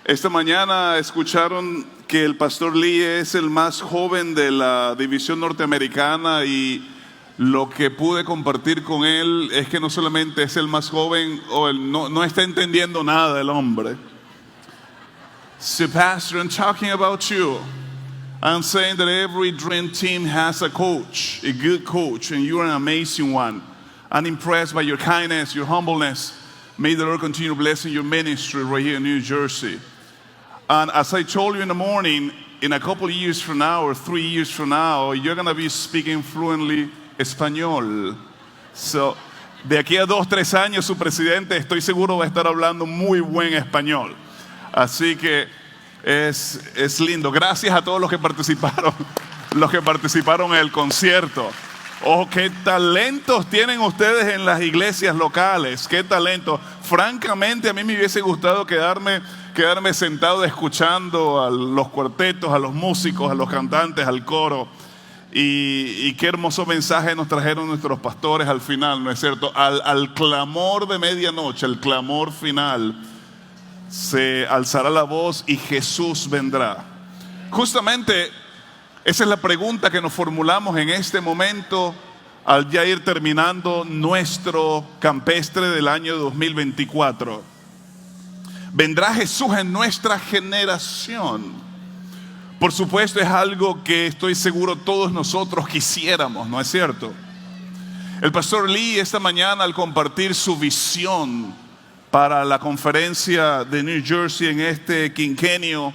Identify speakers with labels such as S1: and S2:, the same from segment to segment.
S1: Esta mañana escucharon que el pastor Lee es el más joven de la división norteamericana y lo que pude compartir con él es que no solamente es el más joven, no está entendiendo nada el hombre. So pastor, I'm talking about you. I'm saying that every dream team has a coach, a good coach, and you're an amazing one. I'm impressed by your kindness, your humbleness. May the Lord continue blessing your ministry right here in New Jersey. And as I told you in the morning, in a couple of years from now or 3 years from now, you're going to be speaking fluently español. So, de aquí a 2-3 años su presidente, estoy seguro, va a estar hablando muy buen español. Así que es lindo. Gracias a todos los que participaron en el concierto. Oh, qué talentos tienen ustedes en las iglesias locales, qué talento. Francamente, a mí me hubiese gustado quedarme sentado escuchando a los cuartetos, a los músicos, a los cantantes, al coro. Y qué hermoso mensaje nos trajeron nuestros pastores al final, ¿no es cierto? Al clamor de medianoche, al clamor final, se alzará la voz y Jesús vendrá. Justamente esa es la pregunta que nos formulamos en este momento al ya ir terminando nuestro campestre del año 2024. ¿Vendrá Jesús en nuestra generación? Por supuesto, es algo que estoy seguro todos nosotros quisiéramos, ¿no es cierto? El pastor Lee esta mañana, al compartir su visión para la conferencia de New Jersey en este quinquenio,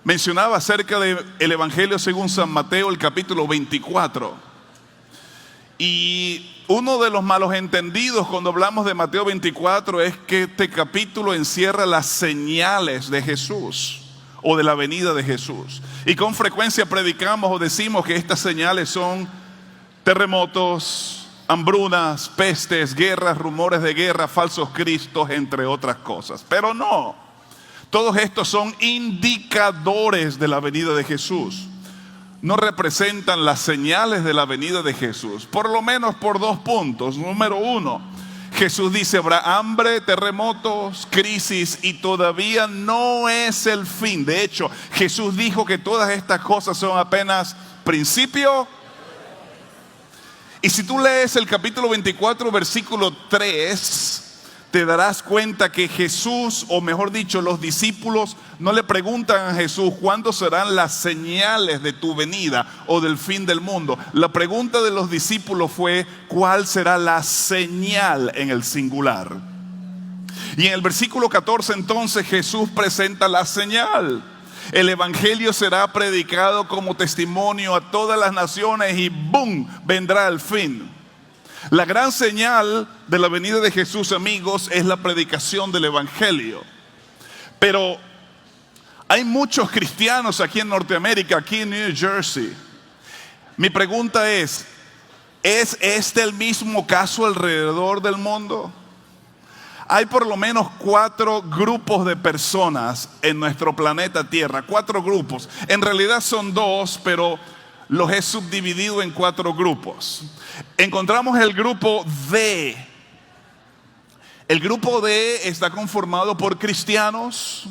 S1: mencionaba acerca del Evangelio según San Mateo, el capítulo 24. Y uno de los malos entendidos cuando hablamos de Mateo 24 es que este capítulo encierra las señales de Jesús o de la venida de Jesús. Y con frecuencia predicamos o decimos que estas señales son terremotos, hambrunas, pestes, guerras, rumores de guerra, falsos cristos, entre otras cosas. Pero no. Todos estos son indicadores de la venida de Jesús. No representan las señales de la venida de Jesús. Por lo menos por 2 puntos. Número 1, Jesús dice habrá hambre, terremotos, crisis y todavía no es el fin. De hecho, Jesús dijo que todas estas cosas son apenas principio. Y si tú lees el capítulo 24, versículo 3... te darás cuenta que Jesús, o mejor dicho, los discípulos no le preguntan a Jesús cuándo serán las señales de tu venida o del fin del mundo. La pregunta de los discípulos fue ¿cuál será la señal en el singular? Y en el versículo 14 entonces Jesús presenta la señal. El evangelio será predicado como testimonio a todas las naciones y ¡boom! Vendrá el fin. La gran señal de la venida de Jesús, amigos, es la predicación del evangelio. Pero hay muchos cristianos aquí en Norteamérica, aquí en New Jersey. Mi pregunta ¿es este el mismo caso alrededor del mundo? Hay por lo menos 4 grupos de personas en nuestro planeta Tierra, 4 grupos. En realidad son 2, pero los he subdividido en 4 grupos. Encontramos el grupo D. El grupo D está conformado por cristianos.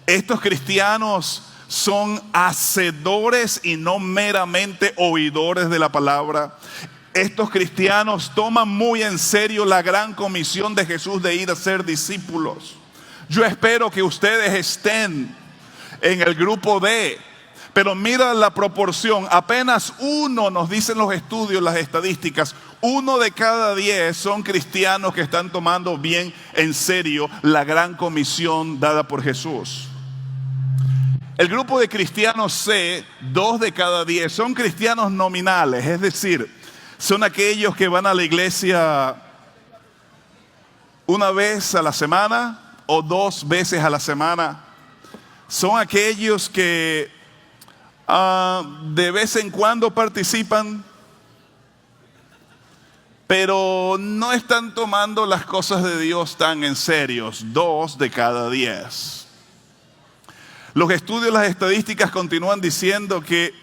S1: Estos cristianos son hacedores y no meramente oidores de la palabra. Estos cristianos toman muy en serio la gran comisión de Jesús de ir a ser discípulos. Yo espero que ustedes estén en el grupo D. Pero mira la proporción, apenas uno, nos dicen los estudios, las estadísticas, 1 de cada 10 son cristianos que están tomando bien en serio la gran comisión dada por Jesús. El grupo de cristianos C, 2 de cada 10, son cristianos nominales, es decir, son aquellos que van a la iglesia 1 vez a la semana o 2 veces a la semana. Son aquellos que de vez en cuando participan, pero no están tomando las cosas de Dios tan en serio. 2 de cada 10. Los estudios, las estadísticas continúan diciendo que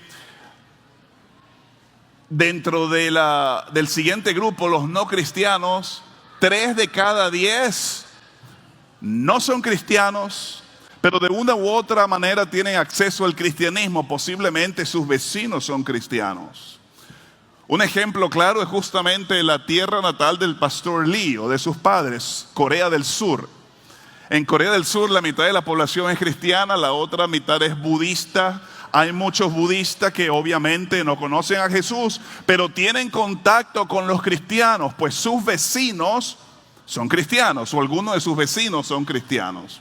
S1: dentro del siguiente grupo, los no cristianos, 3 de cada 10 no son cristianos, pero de una u otra manera tienen acceso al cristianismo. Posiblemente sus vecinos son cristianos. Un ejemplo claro es justamente la tierra natal del pastor Lee o de sus padres, Corea del Sur. En Corea del Sur la mitad de la población es cristiana, la otra mitad es budista. Hay muchos budistas que obviamente no conocen a Jesús, pero tienen contacto con los cristianos, pues sus vecinos son cristianos o algunos de sus vecinos son cristianos.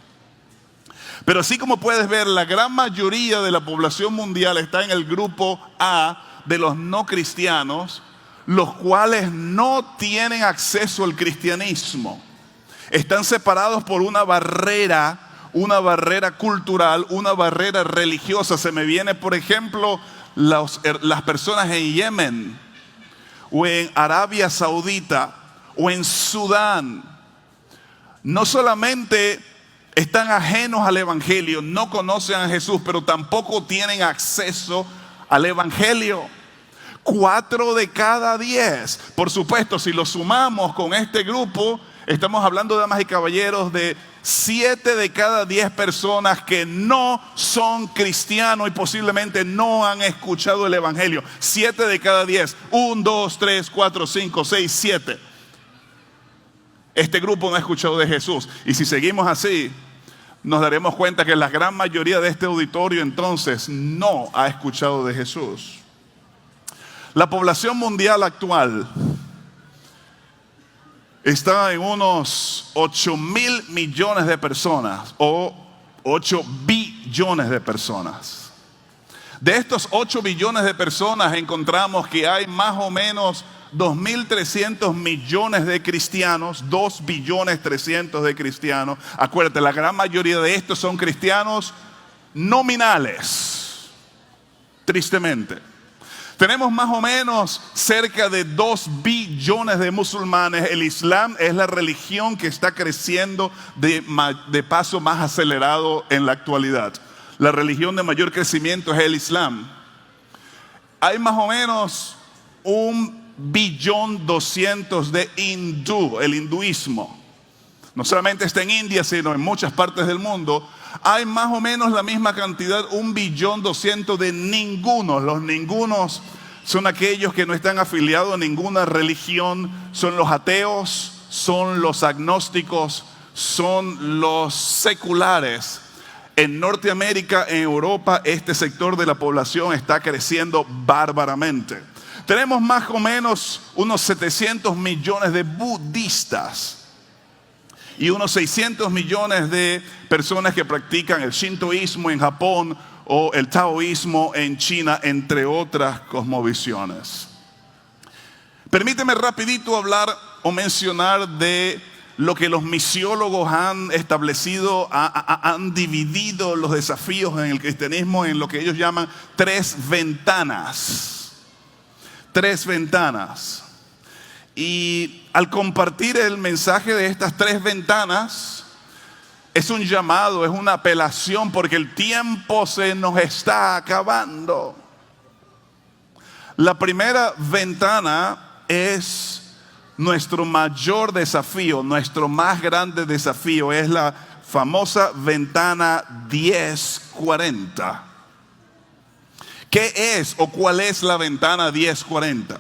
S1: Pero así como puedes ver, la gran mayoría de la población mundial está en el grupo A de los no cristianos, los cuales no tienen acceso al cristianismo. Están separados por una barrera cultural, una barrera religiosa. Se me viene, por ejemplo, las personas en Yemen, o en Arabia Saudita, o en Sudán. No solamente están ajenos al Evangelio, no conocen a Jesús, pero tampoco tienen acceso al Evangelio. 4 de cada 10. Por supuesto, si lo sumamos con este grupo, estamos hablando, damas y caballeros, de 7 de cada 10 personas que no son cristianos y posiblemente no han escuchado el Evangelio. 7 de cada 10. 1, 2, 3, 4, 5, 6, 7. Este grupo no ha escuchado de Jesús. Y si seguimos así, nos daremos cuenta que la gran mayoría de este auditorio entonces no ha escuchado de Jesús. La población mundial actual está en unos 8.000 millones de personas o 8 billones de personas. De estos 8 billones de personas encontramos que hay más o menos 2.300 millones de cristianos, 2.300.000.000 de cristianos. Acuérdate, la gran mayoría de estos son cristianos nominales, tristemente. Tenemos más o menos cerca de 2 billones de musulmanes. El Islam es la religión que está creciendo de paso más acelerado en la actualidad. La religión de mayor crecimiento es el Islam. Hay más o menos 1.200.000.000 de el hinduismo. No solamente está en India, sino en muchas partes del mundo. Hay más o menos la misma cantidad, 1.200.000.000 de ningunos. Los ningunos son aquellos que no están afiliados a ninguna religión. Son los ateos, son los agnósticos, son los seculares. En Norteamérica, en Europa, este sector de la población está creciendo bárbaramente. Tenemos más o menos unos 700 millones de budistas y unos 600 millones de personas que practican el shintoísmo en Japón o el taoísmo en China, entre otras cosmovisiones. Permíteme rapidito hablar o mencionar de lo que los misiólogos han establecido, han dividido los desafíos en el cristianismo en lo que ellos llaman 3 ventanas. 3 ventanas. Y al compartir el mensaje de estas 3 ventanas, es un llamado, es una apelación, porque el tiempo se nos está acabando. La primera ventana es nuestro mayor desafío, nuestro más grande desafío, es la famosa ventana 1040. ¿Qué es o cuál es la ventana 1040?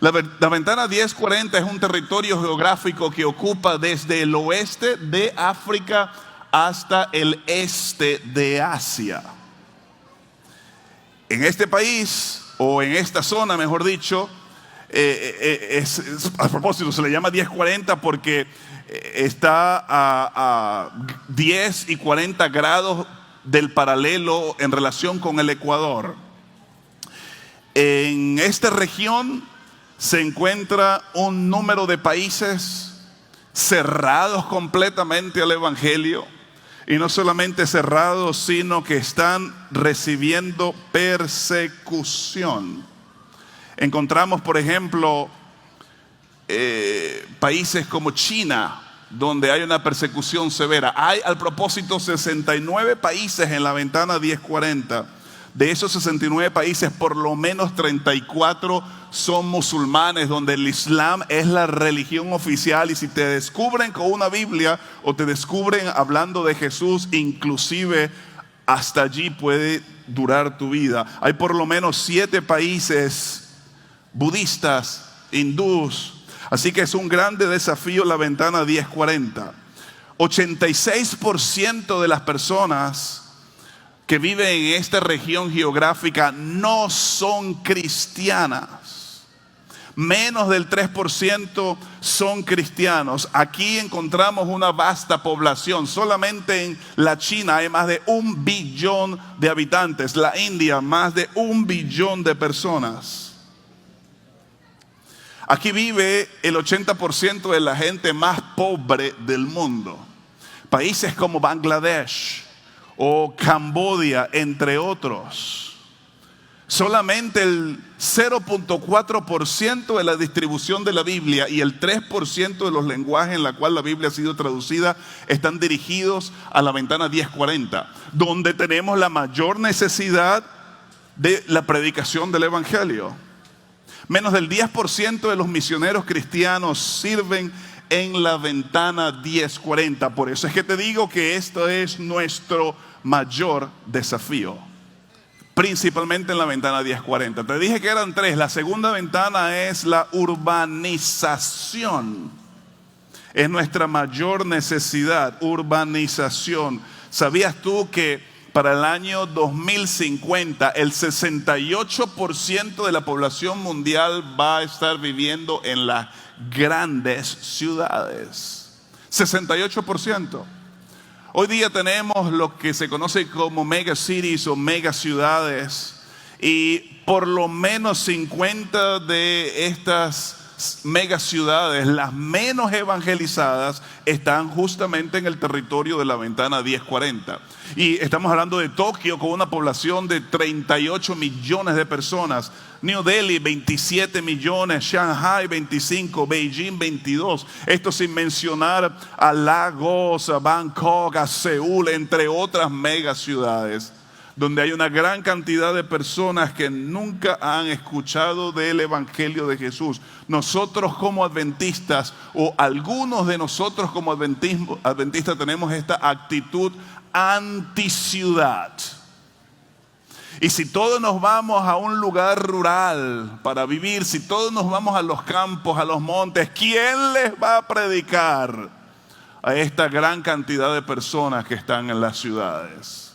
S1: La ventana 1040 es un territorio geográfico que ocupa desde el oeste de África hasta el este de Asia. En este país, o en esta zona mejor dicho, a propósito se le llama 1040 porque está a 10 y 40 grados del paralelo en relación con el Ecuador. En esta región se encuentra un número de países cerrados completamente al Evangelio, y no solamente cerrados, sino que están recibiendo persecución. Encontramos, por ejemplo, países como China, donde hay una persecución severa. Hay, al propósito, 69 países en la ventana 1040, De esos 69 países, por lo menos 34 son musulmanes, donde el Islam es la religión oficial. Y si te descubren con una Biblia o te descubren hablando de Jesús, inclusive hasta allí puede durar tu vida. Hay por lo menos 7 países budistas, hindús. Así que es un grande desafío la ventana 1040. 86% de las personas que viven en esta región geográfica no son cristianas. Menos del 3% son cristianos. Aquí encontramos una vasta población. Solamente en la China hay más de 1 billón de habitantes. La India, más de 1 billón de personas. Aquí vive el 80% de la gente más pobre del mundo. Países como Bangladesh o Camboya, entre otros. Solamente el 0.4% de la distribución de la Biblia y el 3% de los lenguajes en la cual la Biblia ha sido traducida están dirigidos a la ventana 1040, donde tenemos la mayor necesidad de la predicación del Evangelio. Menos del 10% de los misioneros cristianos sirven en la ventana 1040. Por eso es que te digo que esto es nuestro mayor desafío, principalmente en la ventana 1040. Te dije que eran 3. La segunda ventana es la urbanización. Es nuestra mayor necesidad, urbanización. ¿Sabías tú que para el año 2050 el 68% de la población mundial va a estar viviendo en las grandes ciudades? 68%. Hoy día tenemos lo que se conoce como mega cities o mega ciudades, y por lo menos 50 de estas mega ciudades, las menos evangelizadas, están justamente en el territorio de la ventana 1040. Y estamos hablando de Tokio, con una población de 38 millones de personas. New Delhi, 27 millones. Shanghai, 25. Beijing, 22. Esto sin mencionar a Lagos, a Bangkok, a Seúl, entre otras mega ciudades, donde hay una gran cantidad de personas que nunca han escuchado del Evangelio de Jesús. Nosotros como adventistas, o algunos de nosotros como adventistas, tenemos esta actitud anticiudad. Y si todos nos vamos a un lugar rural para vivir, si todos nos vamos a los campos, a los montes, ¿quién les va a predicar a esta gran cantidad de personas que están en las ciudades?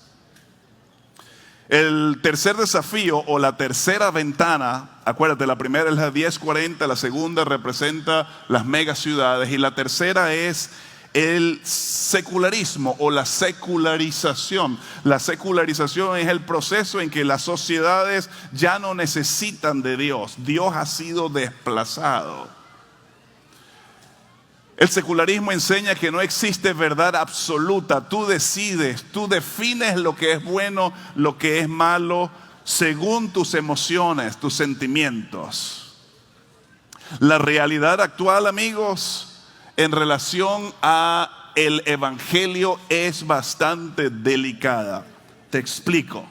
S1: El tercer desafío, o la tercera ventana, acuérdate, la primera es la 1040, la segunda representa las megaciudades, y la tercera es el secularismo o la secularización. La secularización es el proceso en que las sociedades ya no necesitan de Dios. Dios ha sido desplazado. El secularismo enseña que no existe verdad absoluta. Tú decides, tú defines lo que es bueno, lo que es malo, según tus emociones, tus sentimientos. La realidad actual, amigos, en relación a el Evangelio es bastante delicada. Te explico.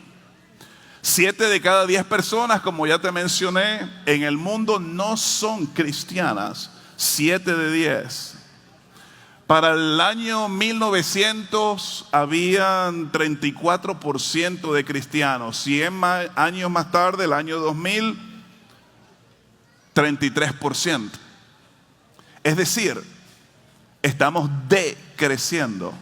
S1: 7 de cada 10 personas, como ya te mencioné, en el mundo no son cristianas. 7 de 10. Para el año 1900 habían 34% de cristianos. 100 años más tarde, el año 2000, 33%. Es decir, estamos decreciendo.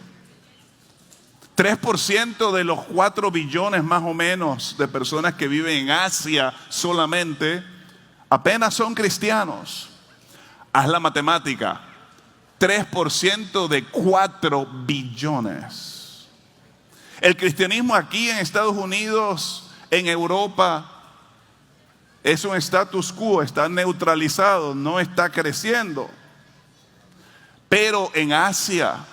S1: 3% de los 4 billones más o menos de personas que viven en Asia solamente apenas son cristianos. Haz la matemática. 3% de 4 billones. El cristianismo aquí en Estados Unidos, en Europa, es un status quo, está neutralizado, no está creciendo. Pero en Asia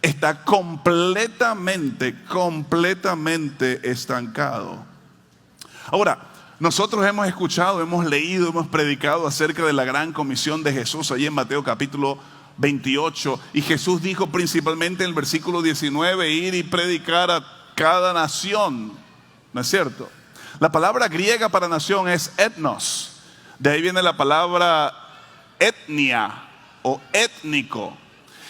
S1: está completamente estancado. Ahora, nosotros hemos escuchado, hemos leído, hemos predicado acerca de la gran comisión de Jesús allí en Mateo capítulo 28, y Jesús dijo principalmente en el versículo 19, ir y predicar a cada nación, ¿no es cierto? La palabra griega para nación es etnos. De ahí viene la palabra etnia o étnico.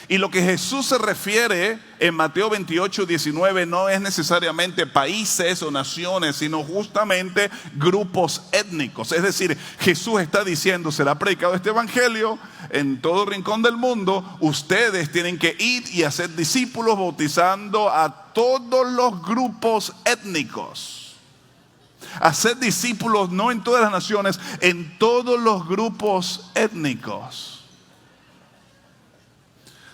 S1: Y lo que Jesús se refiere en Mateo 28, 19 no es necesariamente países o naciones, sino justamente grupos étnicos. Es decir, Jesús está diciendo, será predicado este evangelio en todo rincón del mundo. Ustedes tienen que ir y hacer discípulos bautizando a todos los grupos étnicos. Hacer discípulos no en todas las naciones, en todos los grupos étnicos.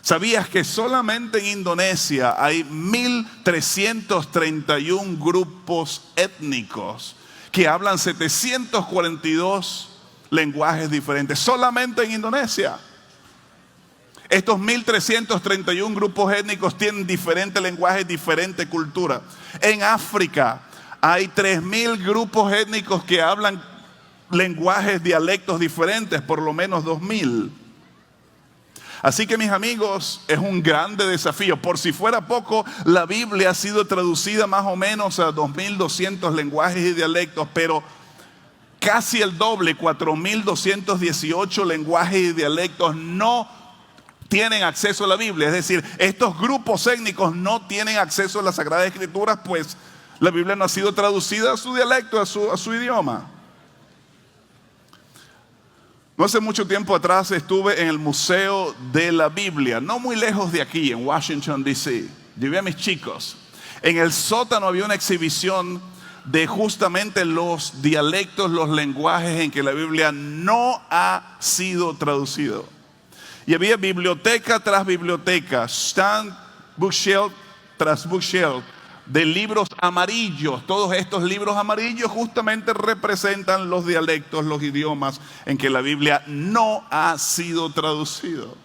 S1: ¿Sabías que solamente en Indonesia hay 1.331 grupos étnicos que hablan 742 lenguajes diferentes? Solamente en Indonesia. Estos 1.331 grupos étnicos tienen diferentes lenguajes, diferente cultura. En África hay 3.000 grupos étnicos que hablan lenguajes, dialectos diferentes, por lo menos 2.000. Así que mis amigos, es un grande desafío. Por si fuera poco, la Biblia ha sido traducida más o menos a 2.200 lenguajes y dialectos, pero casi el doble, 4.218 lenguajes y dialectos no tienen acceso a la Biblia. Es decir, estos grupos étnicos no tienen acceso a las Sagradas Escrituras, pues la Biblia no ha sido traducida a su dialecto, a su idioma. No hace mucho tiempo atrás estuve en el Museo de la Biblia, no muy lejos de aquí, en Washington, D.C. Llevé a mis chicos. En el sótano había una exhibición de justamente los dialectos, los lenguajes en que la Biblia no ha sido traducido. Y había biblioteca tras biblioteca, stand, bookshelf tras bookshelf, de libros amarillos. Todos estos libros amarillos justamente representan los dialectos, los idiomas en que la Biblia no ha sido traducido.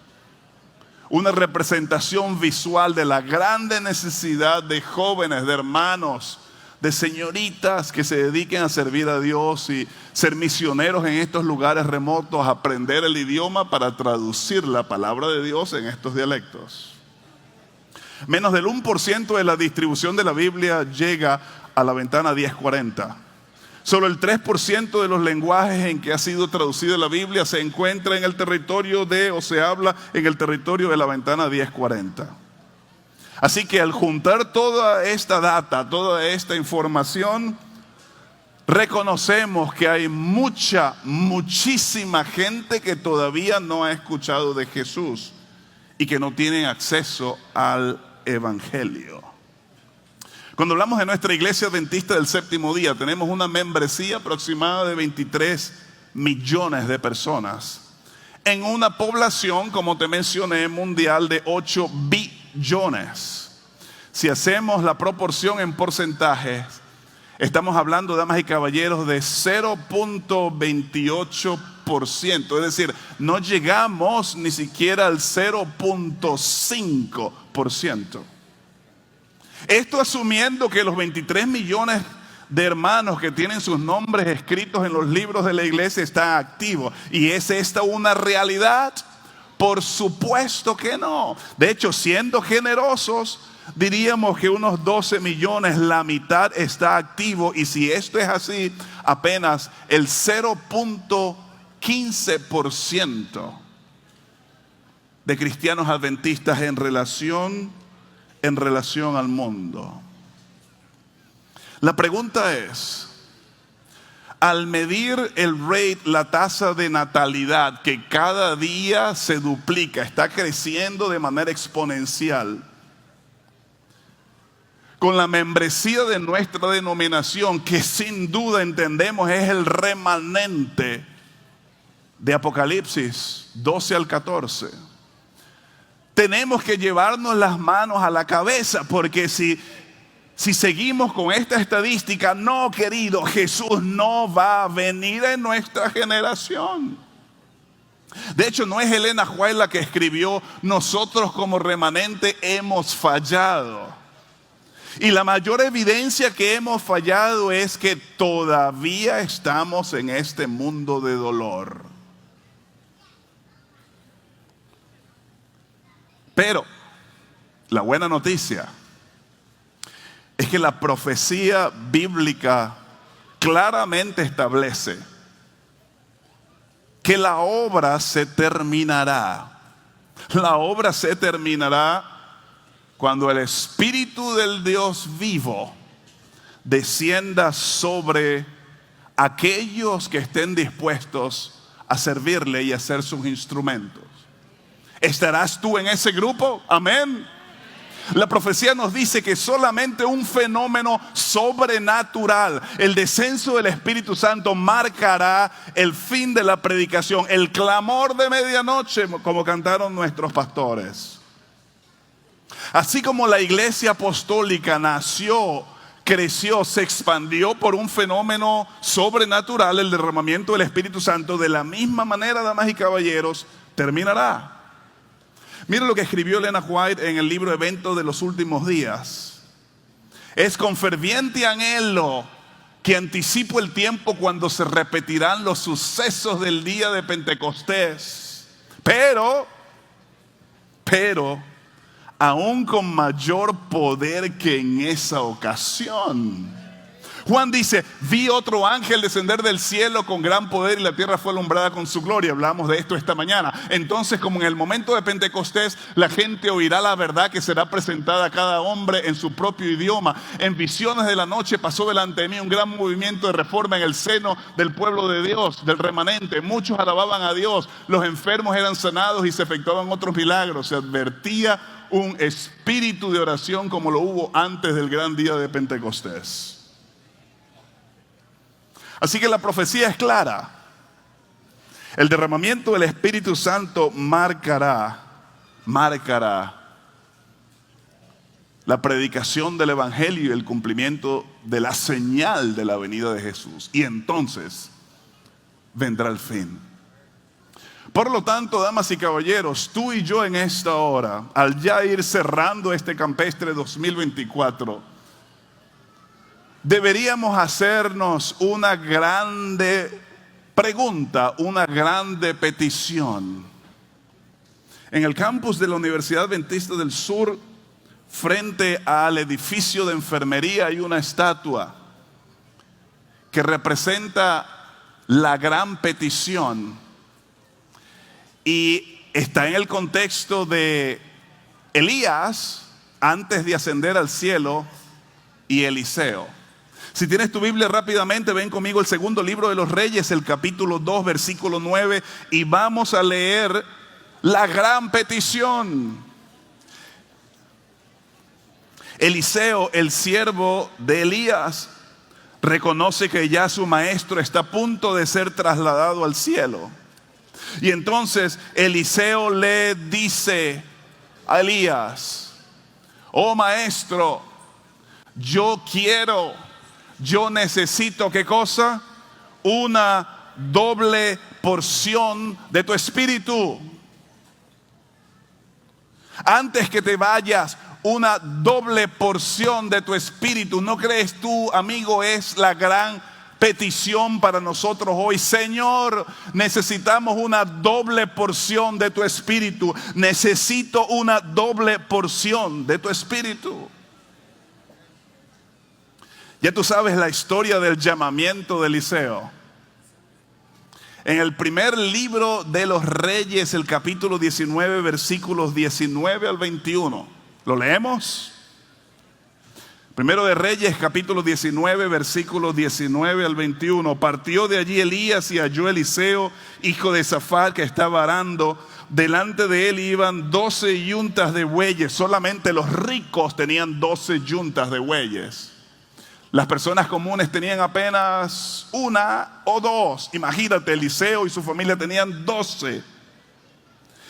S1: Una representación visual de la grande necesidad de jóvenes, de hermanos, de señoritas que se dediquen a servir a Dios y ser misioneros en estos lugares remotos, aprender el idioma para traducir la palabra de Dios en estos dialectos. Menos del 1% de la distribución de la Biblia llega a la ventana 1040. Solo el 3% de los lenguajes en que ha sido traducida la Biblia se encuentra en el territorio o se habla en el territorio de la ventana 1040. Así que al juntar toda esta data, toda esta información, reconocemos que hay muchísima gente que todavía no ha escuchado de Jesús y que no tienen acceso al Evangelio. Cuando hablamos de nuestra iglesia adventista del séptimo día, tenemos una membresía aproximada de 23 millones de personas en una población, como te mencioné, mundial de 8 billones. Si hacemos la proporción en porcentajes, estamos hablando, damas y caballeros, de 0.28%. Es decir, no llegamos ni siquiera al 0.5%. Esto asumiendo que los 23 millones de hermanos que tienen sus nombres escritos en los libros de la iglesia están activos. ¿Y es esta una realidad? Por supuesto que no. De hecho, siendo generosos, diríamos que unos 12 millones, la mitad está activo. Y si esto es así, apenas el 0.15% de cristianos adventistas en relación al mundo. La pregunta es, al medir el rate, la tasa de natalidad que cada día se duplica, está creciendo de manera exponencial, con la membresía de nuestra denominación, que sin duda entendemos es el remanente de Apocalipsis 12 al 14, tenemos que llevarnos las manos a la cabeza, porque si seguimos con esta estadística, no, querido, Jesús no va a venir en nuestra generación. De hecho, no es Elena White la que escribió, nosotros como remanente hemos fallado. Y la mayor evidencia que hemos fallado es que todavía estamos en este mundo de dolor. Pero la buena noticia es que la profecía bíblica claramente establece que la obra se terminará. La obra se terminará cuando el Espíritu del Dios vivo descienda sobre aquellos que estén dispuestos a servirle y a ser sus instrumentos. ¿Estarás tú en ese grupo? Amén. La profecía nos dice que solamente un fenómeno sobrenatural, el descenso del Espíritu Santo, marcará el fin de la predicación, el clamor de medianoche, como cantaron nuestros pastores. Así como la iglesia apostólica nació, creció, se expandió por un fenómeno sobrenatural, el derramamiento del Espíritu Santo, de la misma manera, damas y caballeros, terminará. Mira lo que escribió Elena White en el libro Eventos de los Últimos Días. Es con ferviente anhelo que anticipo el tiempo cuando se repetirán los sucesos del día de Pentecostés. Pero, aún con mayor poder que en esa ocasión. Juan dice, vi otro ángel descender del cielo con gran poder y la tierra fue alumbrada con su gloria. Hablamos de esto esta mañana. Entonces, como en el momento de Pentecostés, la gente oirá la verdad que será presentada a cada hombre en su propio idioma. En visiones de la noche pasó delante de mí un gran movimiento de reforma en el seno del pueblo de Dios, del remanente. Muchos alababan a Dios, los enfermos eran sanados y se efectuaban otros milagros. Se advertía un espíritu de oración como lo hubo antes del gran día de Pentecostés. Así que la profecía es clara. El derramamiento del Espíritu Santo marcará la predicación del Evangelio y el cumplimiento de la señal de la venida de Jesús. Y entonces vendrá el fin. Por lo tanto, damas y caballeros, tú y yo en esta hora, al ya ir cerrando este campestre 2024, deberíamos hacernos una grande pregunta, una grande petición. En el campus de la Universidad Adventista del Sur, frente al edificio de enfermería, hay una estatua que representa la gran petición y está en el contexto de Elías antes de ascender al cielo y Eliseo. Si tienes tu Biblia rápidamente, ven conmigo el segundo libro de los Reyes, el capítulo 2, versículo 9, y vamos a leer la gran petición. Eliseo, el siervo de Elías, reconoce que ya su maestro está a punto de ser trasladado al cielo. Y entonces Eliseo le dice a Elías, oh maestro, yo necesito, ¿qué cosa? Una doble porción de tu espíritu. Antes que te vayas, una doble porción de tu espíritu. ¿No crees tú, amigo, es la gran petición para nosotros hoy? Señor, necesitamos una doble porción de tu espíritu. Necesito una doble porción de tu espíritu. Ya tú sabes la historia del llamamiento de Eliseo. En el primer libro de los Reyes, el capítulo 19, versículos 19 al 21. ¿Lo leemos? Primero de Reyes, capítulo 19, versículos 19 al 21. Partió de allí Elías y halló a Eliseo, hijo de Safat, que estaba arando. Delante de él iban 12 yuntas de bueyes. Solamente los ricos tenían 12 yuntas de bueyes. Las personas comunes tenían apenas una o dos. Imagínate, Eliseo y su familia tenían 12.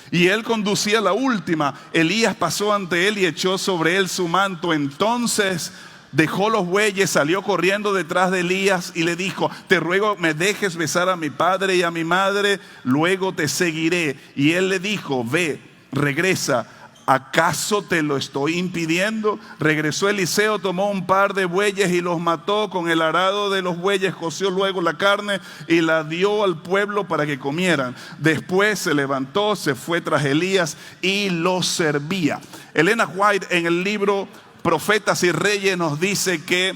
S1: Y él conducía la última. Elías pasó ante él y echó sobre él su manto. Entonces dejó los bueyes, salió corriendo detrás de Elías y le dijo, te ruego me dejes besar a mi padre y a mi madre, luego te seguiré. Y él le dijo, ve, regresa. ¿Acaso te lo estoy impidiendo? Regresó Eliseo, tomó un par de bueyes y los mató. Con el arado de los bueyes coció luego la carne y la dio al pueblo para que comieran. Después se levantó, se fue tras Elías y lo servía. Elena White en el libro Profetas y Reyes nos dice que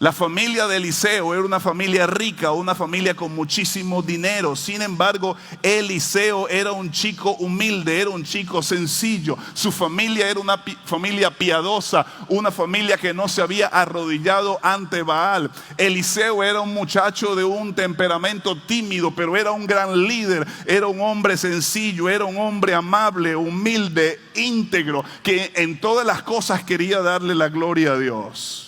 S1: La familia de Eliseo era una familia rica, una familia con muchísimo dinero. Sin embargo, Eliseo era un chico humilde, era un chico sencillo. Su familia era una familia piadosa, una familia que no se había arrodillado ante Baal. Eliseo era un muchacho de un temperamento tímido, pero era un gran líder. Era un hombre sencillo, era un hombre amable, humilde, íntegro, que en todas las cosas quería darle la gloria a Dios.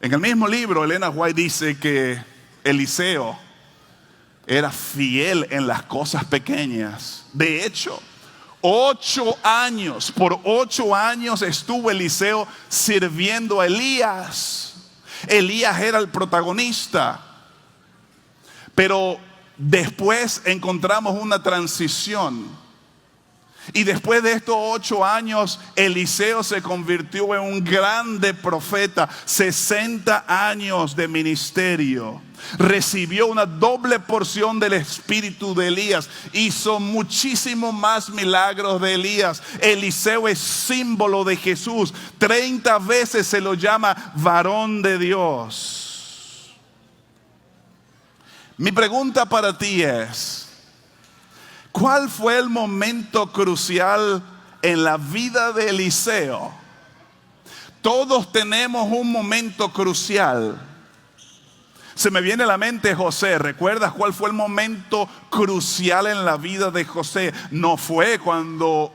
S1: En el mismo libro, Elena White dice que Eliseo era fiel en las cosas pequeñas. De hecho, por 8 años estuvo Eliseo sirviendo a Elías. Elías era el protagonista. Pero después encontramos una transición. Y después de estos 8 años, Eliseo se convirtió en un grande profeta. 60 años de ministerio. Recibió una doble porción del espíritu de Elías. Hizo muchísimo más milagros de Elías. Eliseo es símbolo de Jesús. 30 veces se lo llama varón de Dios. Mi pregunta para ti es: ¿cuál fue el momento crucial en la vida de Eliseo? Todos tenemos un momento crucial. Se me viene a la mente José. ¿Recuerdas cuál fue el momento crucial en la vida de José? No fue cuando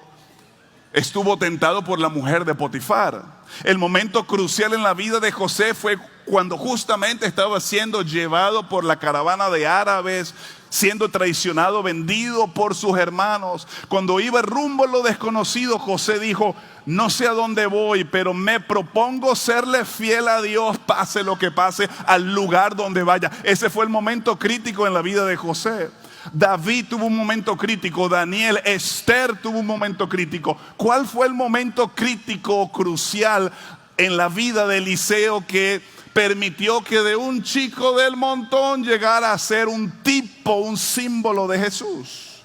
S1: estuvo tentado por la mujer de Potifar. El momento crucial en la vida de José fue cuando justamente estaba siendo llevado por la caravana de árabes, siendo traicionado, vendido por sus hermanos. Cuando iba rumbo a lo desconocido, José dijo: no sé a dónde voy, pero me propongo serle fiel a Dios, pase lo que pase, al lugar donde vaya. Ese fue el momento crítico en la vida de José. David tuvo un momento crítico, Daniel, Esther tuvo un momento crítico. ¿Cuál fue el momento crítico, crucial en la vida de Eliseo que permitió que de un chico del montón llegara a ser un tipo, un símbolo de Jesús?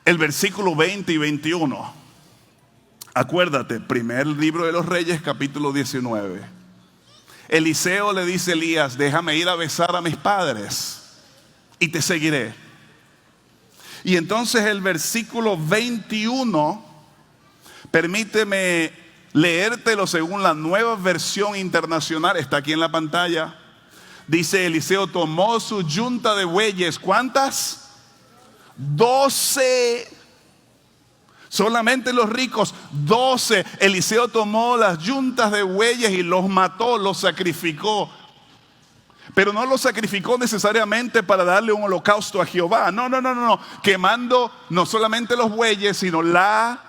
S1: El versículo 20 y 21. Acuérdate, primer libro de los Reyes, capítulo 19. Eliseo le dice a Elías: déjame ir a besar a mis padres y te seguiré. Y entonces el versículo 21, permíteme leértelo según la Nueva Versión Internacional, está aquí en la pantalla. Dice: Eliseo tomó su yunta de bueyes. ¿Cuántas? 12. Solamente los ricos, 12. Eliseo tomó las yuntas de bueyes y los mató, los sacrificó. Pero no los sacrificó necesariamente para darle un holocausto a Jehová. No. Quemando no solamente los bueyes, sino la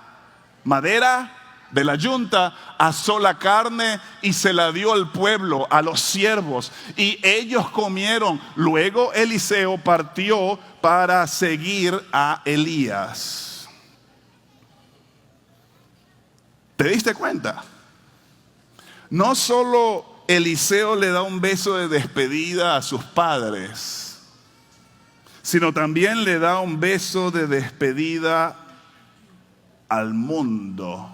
S1: madera de la yunta, asó la carne y se la dio al pueblo, a los siervos. Y ellos comieron. Luego Eliseo partió para seguir a Elías. ¿Te diste cuenta? No solo Eliseo le da un beso de despedida a sus padres, sino también le da un beso de despedida al mundo.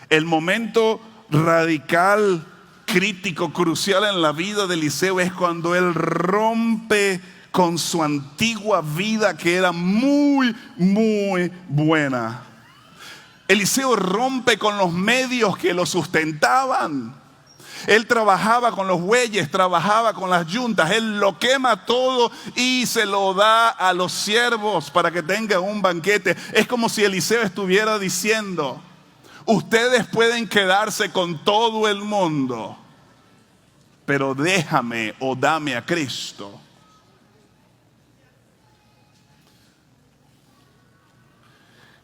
S1: El momento radical, crítico, crucial en la vida de Eliseo es cuando él rompe con su antigua vida, que era muy, muy buena. Eliseo rompe con los medios que lo sustentaban. Él trabajaba con los bueyes, trabajaba con las yuntas. Él lo quema todo y se lo da a los siervos para que tengan un banquete. Es como si Eliseo estuviera diciendo: ustedes pueden quedarse con todo el mundo, pero déjame o dame a Cristo.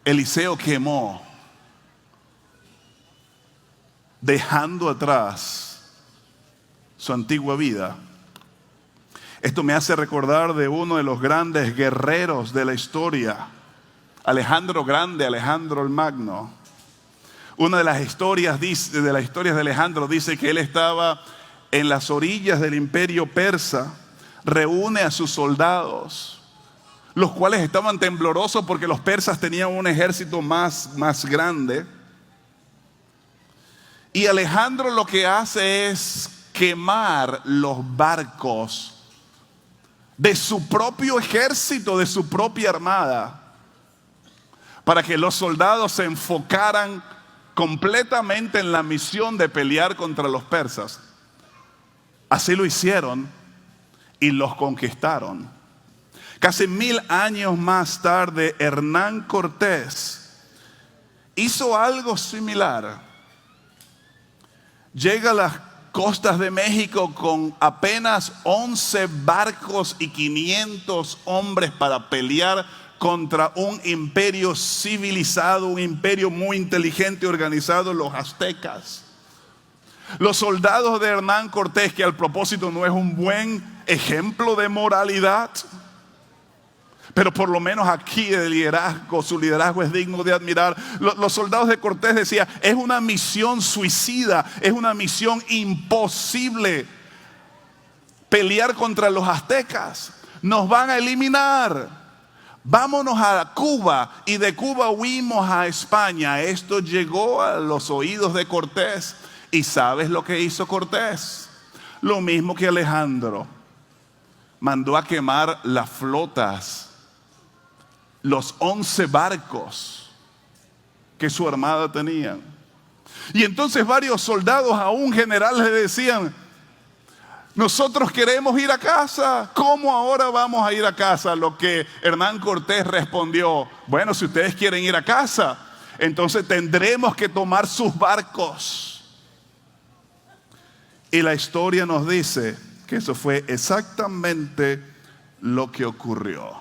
S1: Eliseo quemó, dejando atrás su antigua vida. Esto me hace recordar de uno de los grandes guerreros de la historia, Alejandro Grande, Alejandro el Magno. Una de las historias de Alejandro dice que él estaba en las orillas del imperio persa, reúne a sus soldados, los cuales estaban temblorosos porque los persas tenían un ejército más grande. Y Alejandro lo que hace es quemar los barcos de su propio ejército, de su propia armada, para que los soldados se enfocaran completamente en la misión de pelear contra los persas. Así lo hicieron y los conquistaron. Casi 1000 años más tarde, Hernán Cortés hizo algo similar. Llega a las costas de México con apenas 11 barcos y 500 hombres para pelear contra un imperio civilizado, un imperio muy inteligente y organizado, los aztecas. Los soldados de Hernán Cortés, que al propósito no es un buen ejemplo de moralidad, pero por lo menos aquí el liderazgo, su liderazgo es digno de admirar. Los soldados de Cortés decían, es una misión suicida, es una misión imposible pelear contra los aztecas, nos van a eliminar. Vámonos a Cuba, y de Cuba huimos a España. Esto llegó a los oídos de Cortés. ¿Y sabes lo que hizo Cortés? Lo mismo que Alejandro. Mandó a quemar las flotas, los 11 barcos que su armada tenía. Y entonces varios soldados, a un general, le decían, nosotros queremos ir a casa. ¿Cómo ahora vamos a ir a casa? Lo que Hernán Cortés respondió, bueno, si ustedes quieren ir a casa, entonces tendremos que tomar sus barcos. Y la historia nos dice que eso fue exactamente lo que ocurrió.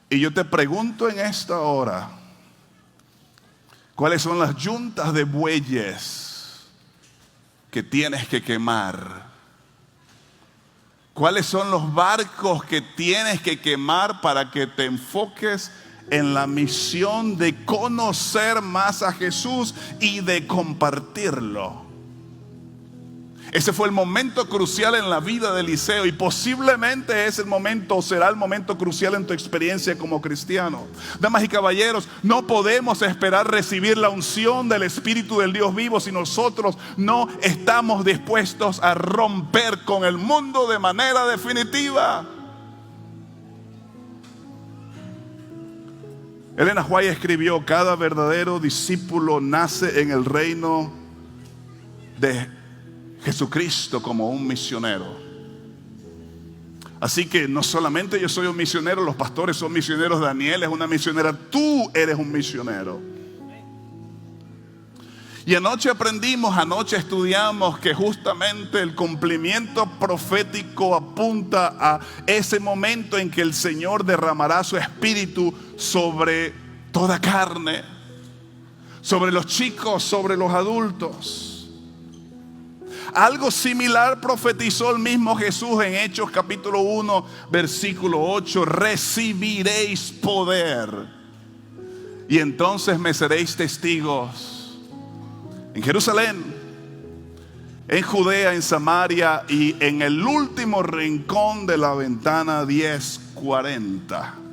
S1: Y yo te pregunto en esta hora, ¿cuáles son las yuntas de bueyes que tienes que quemar? ¿Cuáles son los barcos que tienes que quemar para que te enfoques en la misión de conocer más a Jesús y de compartirlo? Ese fue el momento crucial en la vida de Eliseo, y posiblemente es el momento, o será el momento crucial en tu experiencia como cristiano. Damas y caballeros, no podemos esperar recibir la unción del Espíritu del Dios vivo si nosotros no estamos dispuestos a romper con el mundo de manera definitiva. Elena White escribió, cada verdadero discípulo nace en el reino de Jesucristo como un misionero. Así que no solamente yo soy un misionero, los pastores son misioneros, Daniel es una misionera, tú eres un misionero. Y anoche estudiamos que justamente el cumplimiento profético apunta a ese momento en que el Señor derramará su espíritu sobre toda carne, sobre los chicos, sobre los adultos. Algo similar profetizó el mismo Jesús en Hechos capítulo 1, versículo 8. Recibiréis poder y entonces me seréis testigos en Jerusalén, en Judea, en Samaria y en el último rincón de la ventana 1040.